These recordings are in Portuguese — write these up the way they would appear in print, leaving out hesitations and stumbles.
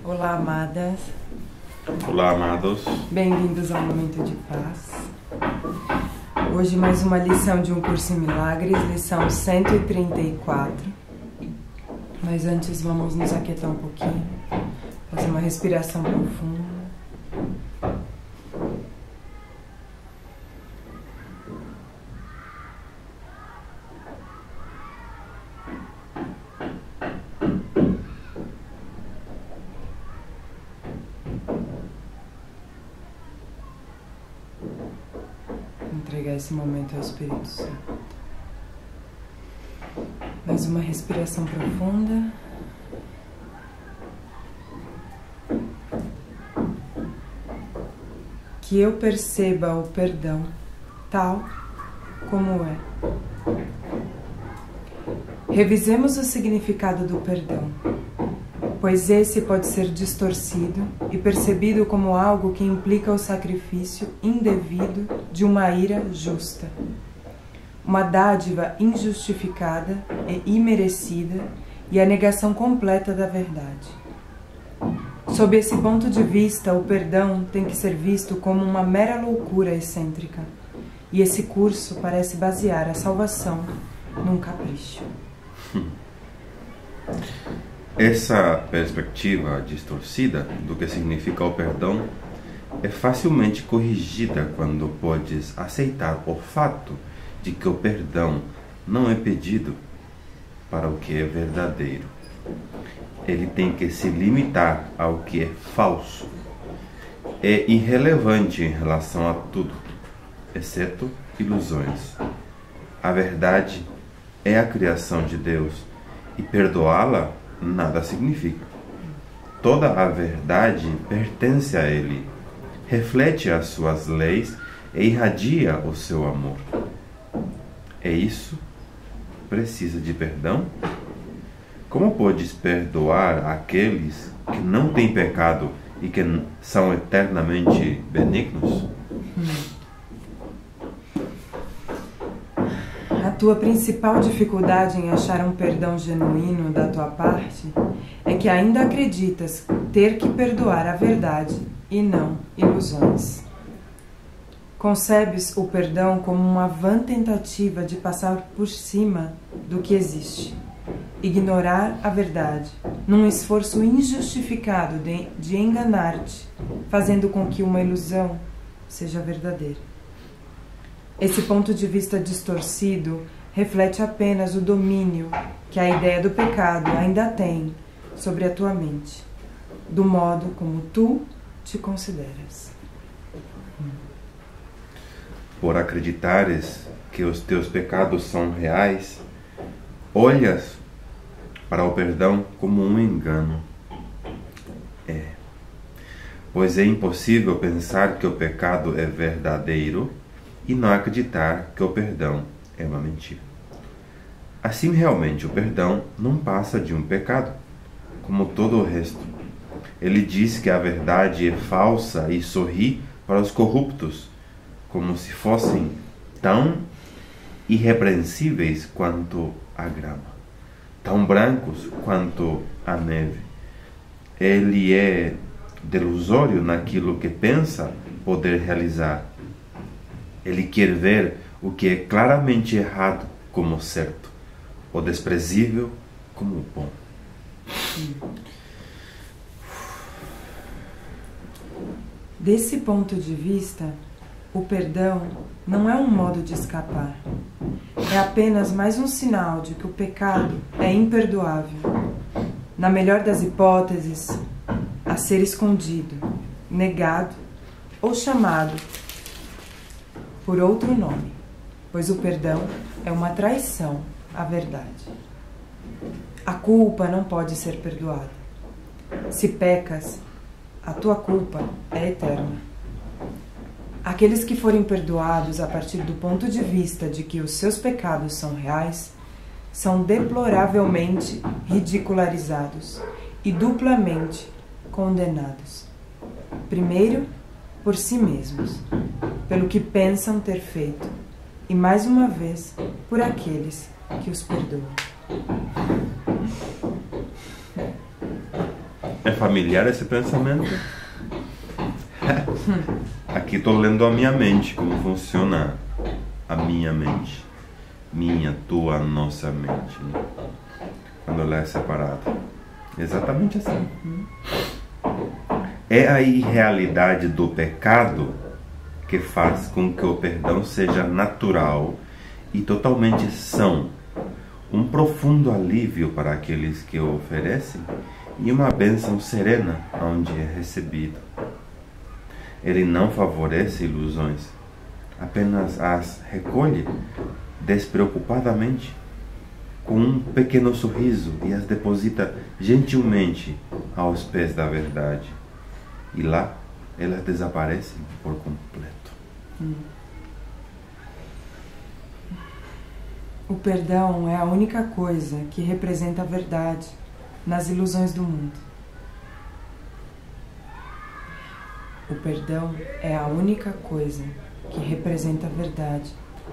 Olá, amadas. Olá, amados. Bem-vindos ao Momento de Paz. Hoje mais uma lição de Um Curso em Milagres, lição 134. Mas antes vamos nos aquietar um pouquinho, fazer uma respiração profunda. Entregar esse momento ao Espírito Santo. Mais uma respiração profunda. Que eu perceba o perdão tal como é. Revisemos o significado do perdão, pois esse pode ser distorcido e percebido como algo que implica o sacrifício indevido de uma ira justa, uma dádiva injustificada e imerecida e a negação completa da verdade. Sob esse ponto de vista, o perdão tem que ser visto como uma mera loucura excêntrica, e esse curso parece basear a salvação num capricho. Essa perspectiva distorcida do que significa o perdão é facilmente corrigida quando podes aceitar o fato de que o perdão não é pedido para o que é verdadeiro. Ele tem que se limitar ao que é falso. É irrelevante em relação a tudo, exceto ilusões. A verdade é a criação de Deus e perdoá-la nada significa. Toda a verdade pertence a Ele, reflete as suas leis e irradia o seu amor. É isso? Precisa de perdão? Como podes perdoar aqueles que não têm pecado e que são eternamente benignos? A tua principal dificuldade em achar um perdão genuíno da tua parte é que ainda acreditas ter que perdoar a verdade e não ilusões. Concebes o perdão como uma vã tentativa de passar por cima do que existe, ignorar a verdade, num esforço injustificado de enganar-te, fazendo com que uma ilusão seja verdadeira. Esse ponto de vista distorcido reflete apenas o domínio que a ideia do pecado ainda tem sobre a tua mente, do modo como tu te consideras. Por acreditares que os teus pecados são reais, olhas para o perdão como um engano. Pois é impossível pensar que o pecado é verdadeiro e não acreditar que o perdão é uma mentira. Assim, realmente, o perdão não passa de um pecado, como todo o resto. Ele diz que a verdade é falsa e sorri para os corruptos, como se fossem tão irrepreensíveis quanto a grama, tão brancos quanto a neve. Ele é delusório naquilo que pensa poder realizar. Ele quer ver o que é claramente errado como certo, o desprezível como bom. Desse ponto de vista, o perdão não é um modo de escapar. É apenas mais um sinal de que o pecado é imperdoável. Na melhor das hipóteses, a ser escondido, negado ou chamado por outro nome, pois o perdão é uma traição à verdade. A culpa não pode ser perdoada. Se pecas, a tua culpa é eterna. Aqueles que forem perdoados a partir do ponto de vista de que os seus pecados são reais, são deploravelmente ridicularizados e duplamente condenados. Primeiro, por si mesmos, pelo que pensam ter feito, e mais uma vez, por aqueles que os perdoam. É familiar esse pensamento? Aqui estou lendo a minha mente, como funciona a minha mente. Minha, tua, nossa mente, né? Quando ela é separada. Exatamente assim. É a irrealidade do pecado que faz com que o perdão seja natural e totalmente são. Um profundo alívio para aqueles que o oferecem e uma bênção serena onde é recebido. Ele não favorece ilusões, apenas as recolhe despreocupadamente, com um pequeno sorriso, e as deposita gentilmente aos pés da verdade. E lá elas desaparecem por completo. O perdão é a única coisa que representa a verdade nas ilusões do mundo. O perdão é a única coisa que representa a verdade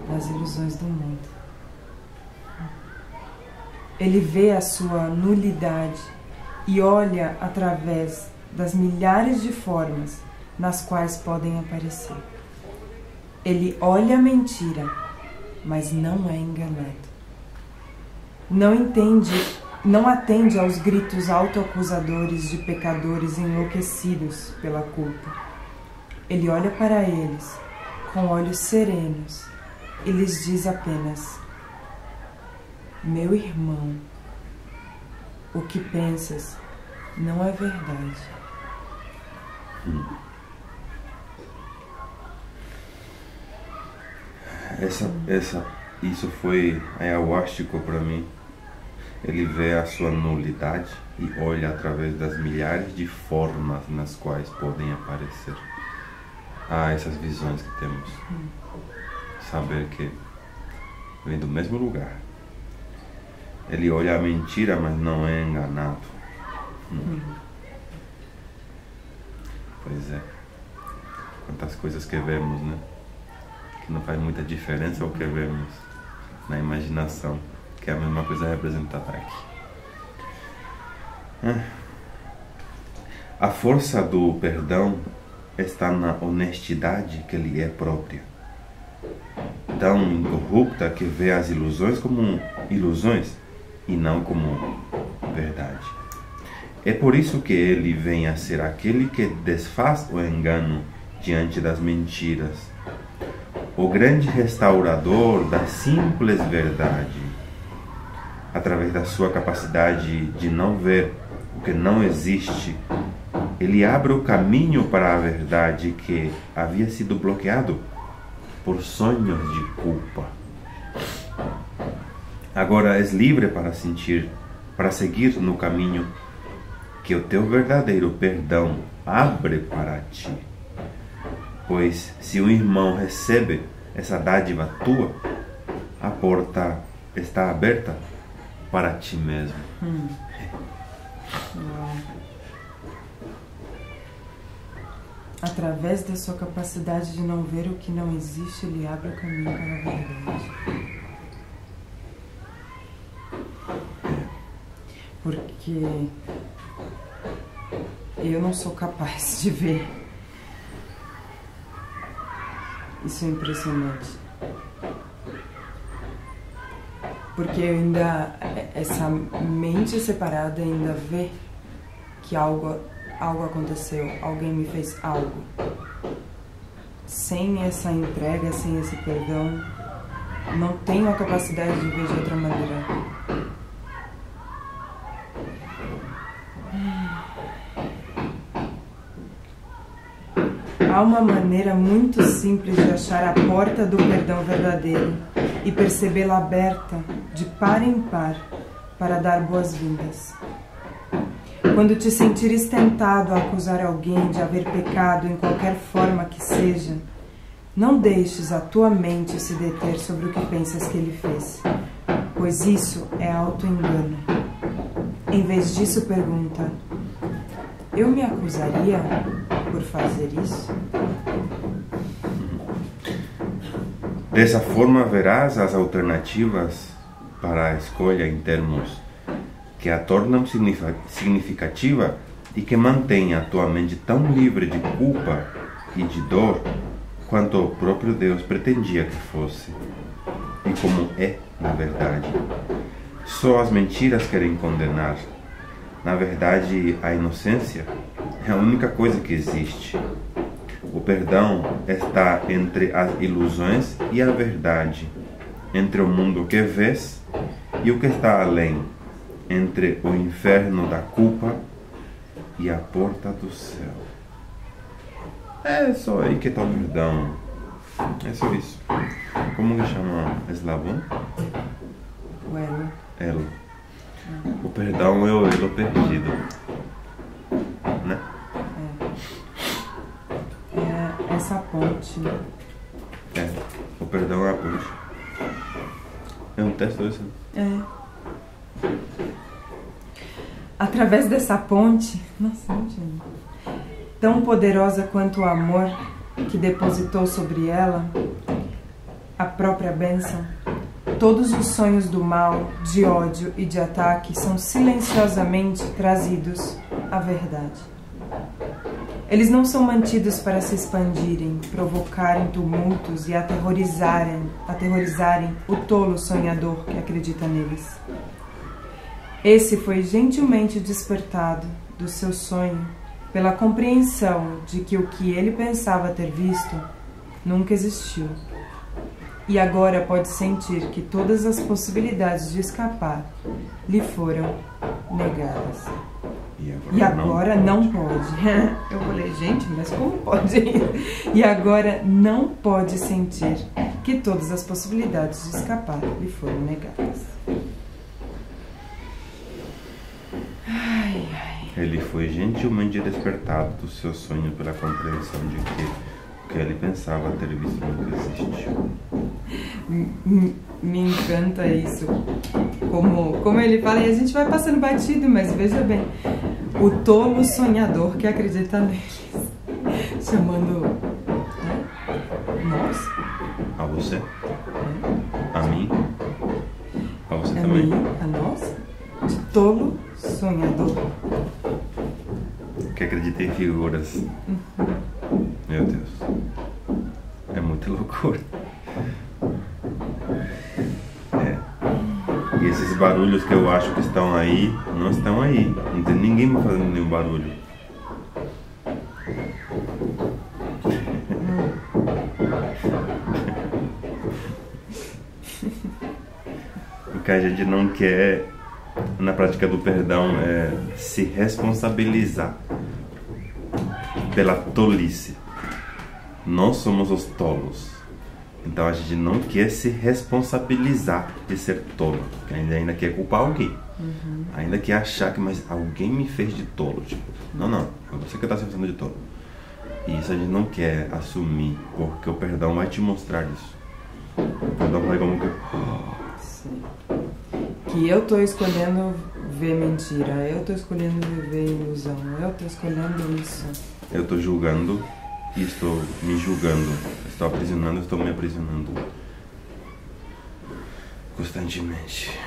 nas ilusões do mundo. Ele vê a sua nulidade e olha através das milhares de formas nas quais podem aparecer. Ele olha a mentira, mas não é enganado. Não atende aos gritos autoacusadores de pecadores enlouquecidos pela culpa. Ele olha para eles com olhos serenos e lhes diz apenas: meu irmão, o que pensas não é verdade. Isso foi ayahuasca para mim. Ele vê a sua nulidade e olha através das milhares de formas nas quais podem aparecer. Essas visões que temos. Saber que vem do mesmo lugar. Ele olha a mentira, mas não é enganado. Pois é. Quantas coisas que vemos, né? Que não faz muita diferença o que vemos na imaginação, que é a mesma coisa representada aqui. A força do perdão está na honestidade que lhe é própria, tão incorrupta que vê as ilusões como ilusões e não como verdade. É por isso que ele vem a ser aquele que desfaz o engano diante das mentiras, o grande restaurador da simples verdade. Através da sua capacidade de não ver o que não existe, ele abre o caminho para a verdade que havia sido bloqueado por sonhos de culpa. Agora és livre para seguir no caminho que o teu verdadeiro perdão abre para ti. Pois se um irmão recebe essa dádiva tua, a porta está aberta para ti mesmo. Através da sua capacidade de não ver o que não existe, ele abre o caminho para a verdade. Porque eu não sou capaz de ver. Isso é impressionante. Porque eu ainda, essa mente separada ainda vê que algo aconteceu, alguém me fez algo. Sem essa entrega, sem esse perdão, não tenho a capacidade de ver de outra maneira. Há uma maneira muito simples de achar a porta do perdão verdadeiro e percebê-la aberta de par em par para dar boas-vindas. Quando te sentires tentado a acusar alguém de haver pecado em qualquer forma que seja, não deixes a tua mente se deter sobre o que pensas que ele fez, pois isso é auto-engano. Em vez disso, pergunta: eu me acusaria por fazer isso? Dessa forma verás as alternativas para a escolha em termos que a tornam significativa e que mantenha a tua mente tão livre de culpa e de dor quanto o próprio Deus pretendia que fosse, e como é, na verdade. Só as mentiras querem condenar. Na verdade, a inocência é a única coisa que existe. O perdão está entre as ilusões e a verdade, entre o mundo que vês e o que está além, entre o inferno da culpa e a porta do céu. É só aí que está o perdão. É só isso. Como que chama eslabão? O elo. Elo. O perdão é o elo perdido. Né? É essa ponte. É. O perdão é a ponte. É um texto isso? É. Através dessa ponte, nossa, gente, tão poderosa quanto o amor que depositou sobre ela, a própria bênção, todos os sonhos do mal, de ódio e de ataque são silenciosamente trazidos à verdade. Eles não são mantidos para se expandirem, provocarem tumultos e aterrorizarem o tolo sonhador que acredita neles. Esse foi gentilmente despertado do seu sonho pela compreensão de que o que ele pensava ter visto nunca existiu. E agora pode sentir que todas as possibilidades de escapar lhe foram negadas. E agora não pode. Eu falei, gente, mas como pode isso? E agora não pode sentir que todas as possibilidades de escapar lhe foram negadas. Ai, ai. Ele foi gentilmente despertado do seu sonho pela compreensão de que o que ele pensava ter visto nunca existiu. Me encanta isso. Como ele fala, e a gente vai passando batido, mas veja bem, o tolo sonhador que acredita neles. Chamando nós. A você? A mim? A você A também? mim, a nós, de tolo sonhador. Que acredita em figuras. Meu Deus. É muita loucura. E esses barulhos que eu acho que estão aí, não estão aí. Não tem ninguém fazendo nenhum barulho. O que a gente não quer na prática do perdão é se responsabilizar pela tolice. Nós somos os tolos. Então a gente não quer se responsabilizar de ser tolo. Porque ainda quer culpar alguém. Ainda quer achar que mas alguém me fez de tolo. Tipo, não, é você que está se fazendo de tolo. E isso a gente não quer assumir, porque o perdão vai te mostrar isso. O perdão vai como que... Sim. Que eu tô escolhendo ver mentira, eu tô escolhendo viver ilusão, eu tô escolhendo isso. Eu estou julgando e estou me julgando. Estou aprisionando, estou me aprisionando. Constantemente.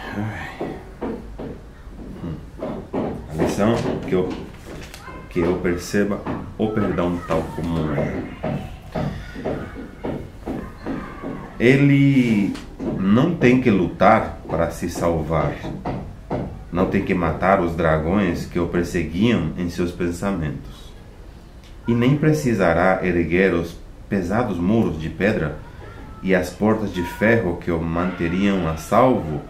A lição que eu perceba o perdão tal como é. Ele não tem que lutar para se salvar. Não tem que matar os dragões que o perseguiam em seus pensamentos. E nem precisará erguer os pesados muros de pedra e as portas de ferro que o manteriam a salvo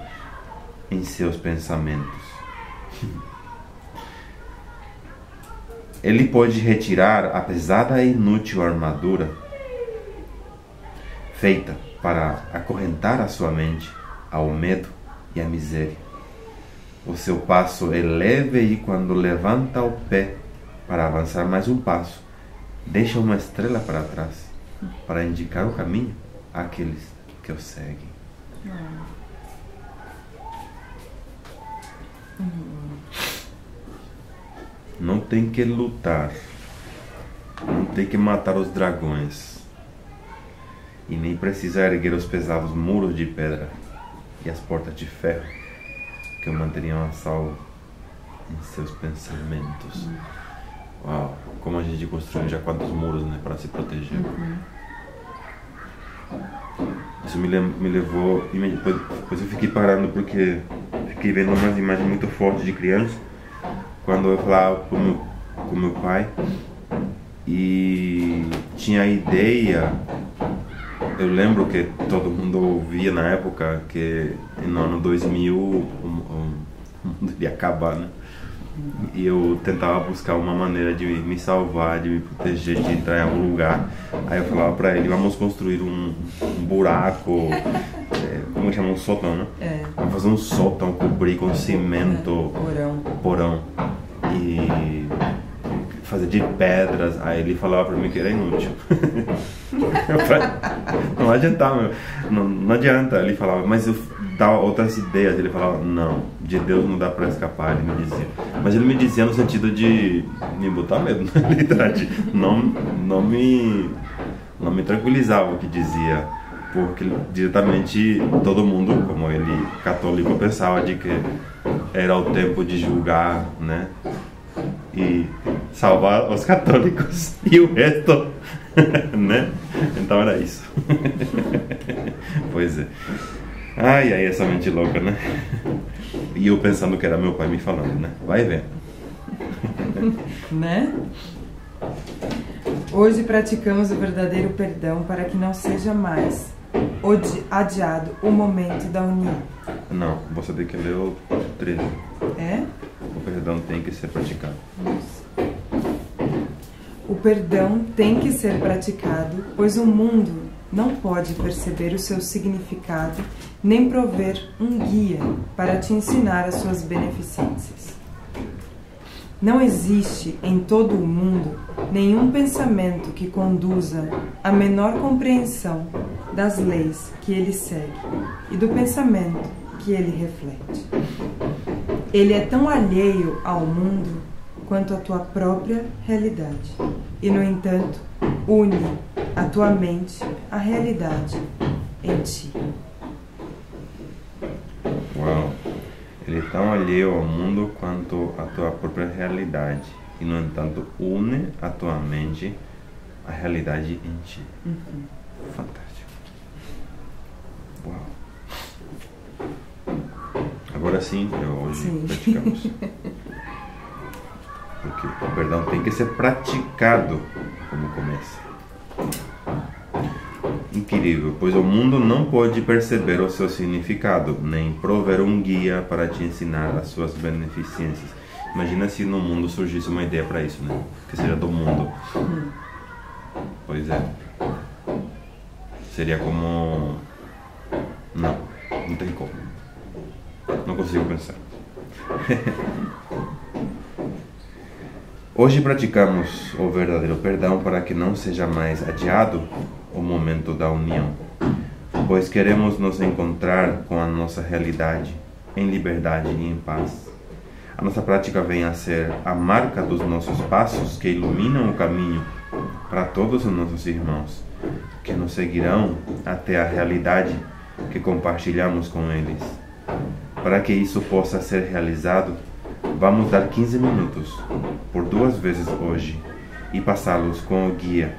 em seus pensamentos. Ele pode retirar a pesada e inútil armadura feita para acorrentar a sua mente ao medo e à miséria. O seu passo é leve e quando levanta o pé para avançar mais um passo, deixa uma estrela para trás para indicar o caminho àqueles que o seguem. Não tem que lutar, não tem que matar os dragões e nem precisa erguer os pesados muros de pedra e as portas de ferro que o manteriam a salvo em seus pensamentos. Uau, como a gente construiu já quantos muros, né, para se proteger. Isso me levou, e depois eu fiquei parando porque fiquei vendo umas imagens muito fortes de criança, quando eu falava com meu pai, e tinha a ideia, eu lembro que todo mundo ouvia na época que no ano 2000 o mundo ia acabar, né? E eu tentava buscar uma maneira de me salvar, de me proteger, de entrar em algum lugar. Aí eu falava pra ele, vamos construir um buraco, como chama, um sótão, né? Vamos fazer um sótão, cobrir com cimento, porão, e fazer de pedras. Aí ele falava pra mim que era inútil. Não adiantava, não adianta. Ele falava, mas eu dava outras ideias. Ele falava, não, de Deus não dá pra escapar, ele me dizia. Mas ele me dizia no sentido de me botar medo, na realidade. Não me tranquilizava o que dizia, porque diretamente todo mundo, como ele, católico, pensava de que era o tempo de julgar, né? E salvar os católicos e o resto, né? Então era isso. Pois é. Ai, essa mente louca, né? E eu pensando que era meu pai me falando, né? Vai ver. Né? Hoje praticamos o verdadeiro perdão para que não seja mais adiado o momento da união. Não, você tem que ler o 13. É? O perdão tem que ser praticado. O perdão tem que ser praticado, pois o mundo não pode perceber o seu significado, nem prover um guia para te ensinar as suas beneficências. Não existe em todo o mundo nenhum pensamento que conduza à menor compreensão das leis que ele segue e do pensamento que ele reflete. Ele é tão alheio ao mundo quanto a tua própria realidade. E, no entanto, une a tua mente à realidade em ti. Uau! Ele é tão alheio ao mundo quanto a tua própria realidade. E, no entanto, une a tua mente à realidade em ti. Fantástico. Uau! Agora sim, hoje praticamos. Porque o perdão tem que ser praticado como começa. Incrível, pois o mundo não pode perceber o seu significado, nem prover um guia para te ensinar as suas beneficências. Imagina se no mundo surgisse uma ideia para isso, né? Que seja do mundo. Pois é. Seria como... Não tem como. Não consigo pensar. Hoje praticamos o verdadeiro perdão para que não seja mais adiado o momento da união, pois queremos nos encontrar com a nossa realidade em liberdade e em paz. A nossa prática vem a ser a marca dos nossos passos que iluminam o caminho para todos os nossos irmãos, que nos seguirão até a realidade que compartilhamos com eles. Para que isso possa ser realizado, vamos dar 15 minutos, por 2 vezes hoje, e passá-los com o guia,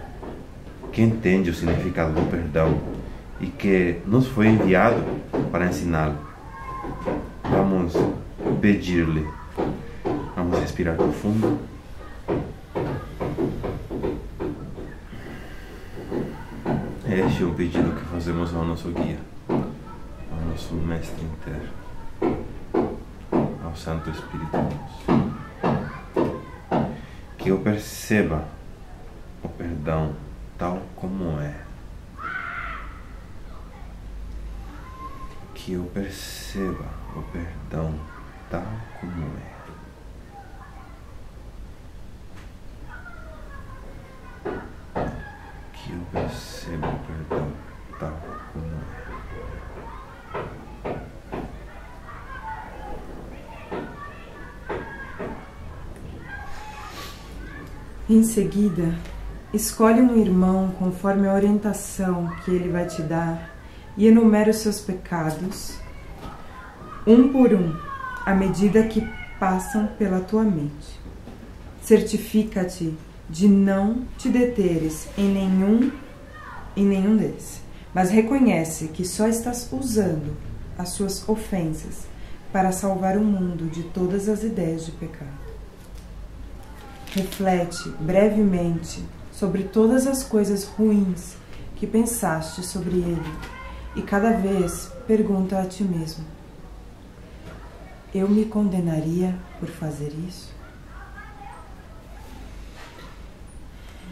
que entende o significado do perdão e que nos foi enviado para ensiná-lo. Vamos pedir-lhe. Vamos respirar profundo. Este é o pedido que fazemos ao nosso guia, ao nosso mestre interno, ao Santo Espírito Deus. Que eu perceba o perdão tal como é. Que eu perceba o perdão tal como é. Que eu perceba o perdão tal como é. Em seguida, escolhe um irmão conforme a orientação que ele vai te dar e enumera os seus pecados, um por um, à medida que passam pela tua mente. Certifica-te de não te deteres em nenhum deles, mas reconhece que só estás usando as suas ofensas para salvar o mundo de todas as ideias de pecado. Reflete brevemente sobre todas as coisas ruins que pensaste sobre ele e cada vez pergunta a ti mesmo: eu me condenaria por fazer isso?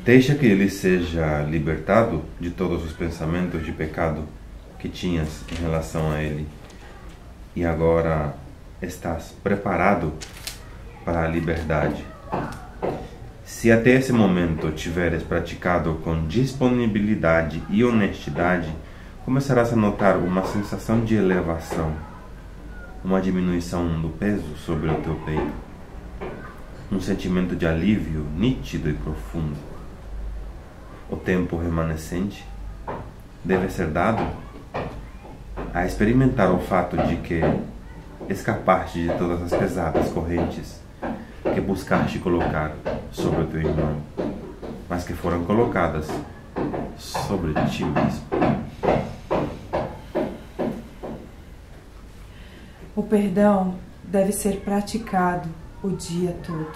Deixa que ele seja libertado de todos os pensamentos de pecado que tinhas em relação a ele. E agora estás preparado para a liberdade. Se até esse momento tiveres praticado com disponibilidade e honestidade, começarás a notar uma sensação de elevação, uma diminuição do peso sobre o teu peito, um sentimento de alívio nítido e profundo. O tempo remanescente deve ser dado a experimentar o fato de que escapaste de todas as pesadas correntes que buscaste colocar sobre o teu irmão, mas que foram colocadas sobre ti mesmo. O perdão deve ser praticado o dia todo,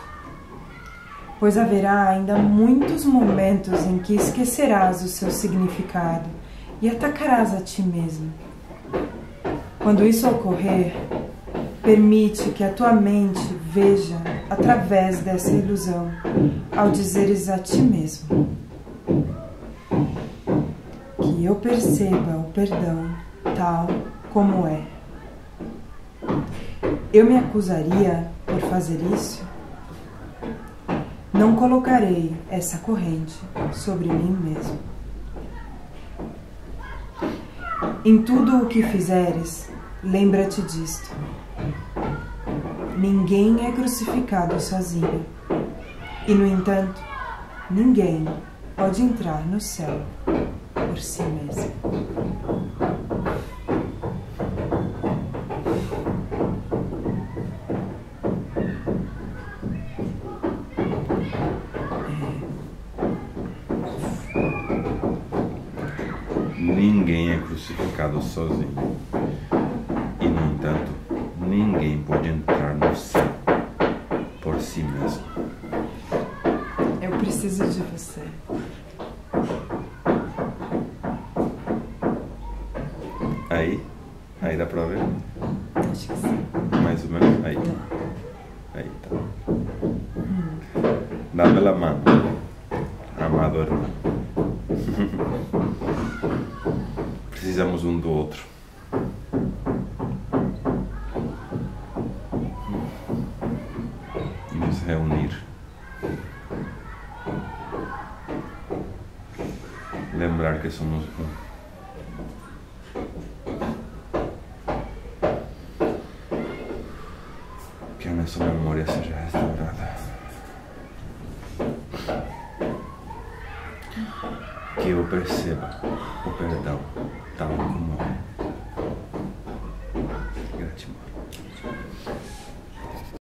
pois haverá ainda muitos momentos em que esquecerás o seu significado e atacarás a ti mesmo. Quando isso ocorrer, permite que a tua mente veja através dessa ilusão ao dizeres a ti mesmo que eu perceba o perdão tal como é. Eu me acusaria por fazer isso? Não colocarei essa corrente sobre mim mesmo. Em tudo o que fizeres, lembra-te disto. Ninguém é crucificado sozinho. E, no entanto, ninguém pode entrar no céu por si mesmo. Ninguém é crucificado sozinho. E, no entanto, ninguém pode entrar no céu por si mesmo. Eu preciso de você. Aí dá pra ver? Acho que sim. Mais ou menos? Aí. Aí tá. Dame la mano, amado irmão. Precisamos um do outro. Nos reunir. Lembrar que somos um. Que a nossa memória seja restaurada. Que eu perceba o perdão tal como é.